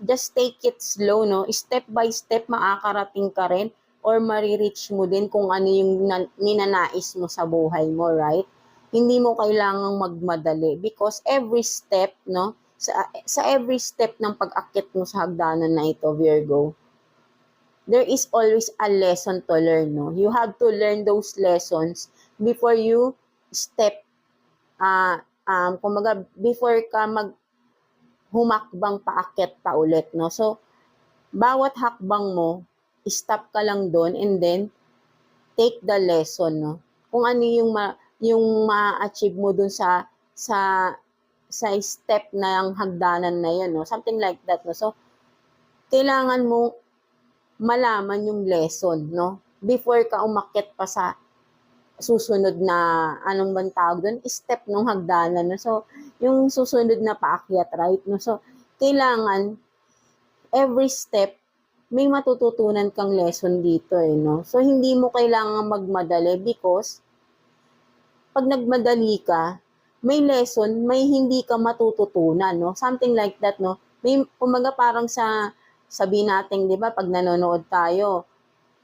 just take it slow, no? Step by step, makakarating ka rin or marireach mo din kung ano yung ninanais mo sa buhay mo, right? Hindi mo kailangang magmadali because every step, no? Sa every step ng pag-akit mo sa hagdanan na ito, Virgo, there is always a lesson to learn, no? You have to learn those lessons before you step, kumbaga, before ka humakbang paakyat pa ulit, no? So, bawat hakbang mo, stop ka lang doon and then take the lesson, no? Kung ano yung ma-achieve mo doon sa step ng hagdanan na yun, no? Something like that, no? So, kailangan mo malaman yung lesson, no? Before ka umakyat pa sa susunod na, anong bang tawag doon? Step ng hagdanan, no? So, yung susunod na paakyat, right? No? So, kailangan, every step, may matututunan kang lesson dito, no? So, hindi mo kailangan magmadali because, pag nagmadali ka, may lesson, may hindi ka matututunan, no? Something like that, no? May, kumaga parang sabihin natin, di ba, pag nanonood tayo,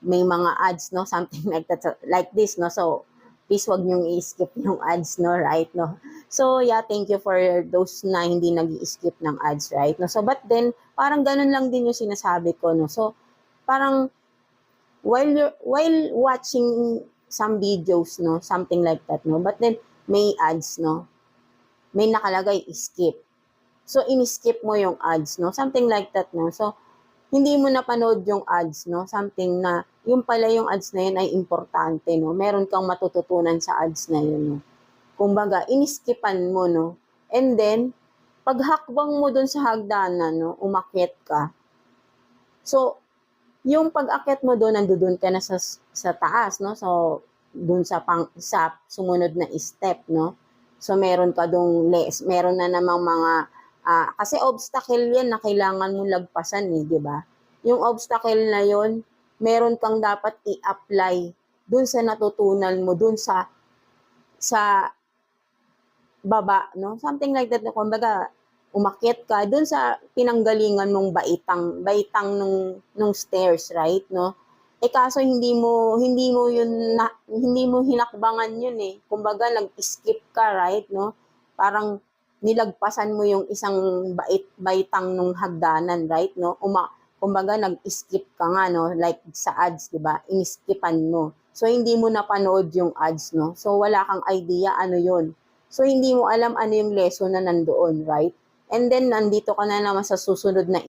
may mga ads, no? Something like that, like this, no? So, please wag niyong i-skip yung ads, no? Right, no? So, yeah, thank you for those na hindi nag-i-skip ng ads, right? No? So, but then, parang ganun lang din yung sinasabi ko, no? So, parang, while watching some videos, no? Something like that, no? But then, may ads, no? May nakalagay, skip. So, in-skip mo yung ads, no? Something like that, no? So, hindi mo napanood yung ads, no? Something na, yung pala yung ads na yun ay importante, no? Meron kang matututunan sa ads na yun, no? Kumbaga, iniskipan mo, no? And then, paghakbang mo dun sa hagdanan, no? Umakyat ka. So, yung pag-akyat mo doon, nandoon ka na sa taas, no? So, doon sa sumunod na step, no? So, meron ka doon, meron na namang mga, kasi obstacle yan na kailangan mo lagpasan, di ba? Yung obstacle na yon, meron kang dapat i-apply doon sa natutunan mo, doon sa baba, no? Something like that, kumbaga, umakyat ka doon sa pinanggalingan mong baitang nung stairs, right, no? Kaso hindi mo hinakbangan yun eh. Kumbaga nag-skip ka, right, no? Parang nilagpasan mo yung isang baitang nung hagdanan, right, no? Kumbaga nag-skip ka nga, no? Like sa ads, 'di ba? In-skipan mo. So hindi mo napanood yung ads, no? So wala kang idea ano yun. So, hindi mo alam ano yung lesson na nandoon, right? And then, nandito ka na naman sa susunod na